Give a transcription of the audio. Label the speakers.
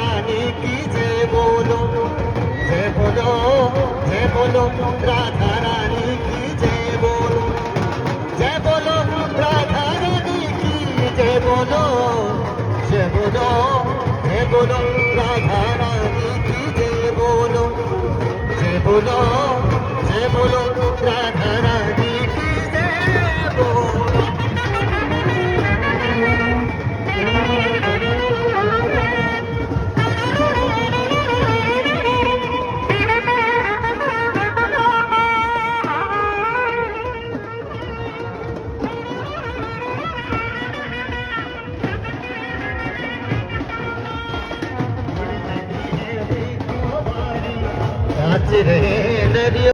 Speaker 1: रानी की जय बोलो जय बोलो जय बोलो राधा रानी की जय बोलो राधा रानी की जय बोलो जय बोलो जय बोलो राधा रानी की जय बोलो जय बोलो जय बोलो राधा रानी की जय बोलो नाच रहे नरिया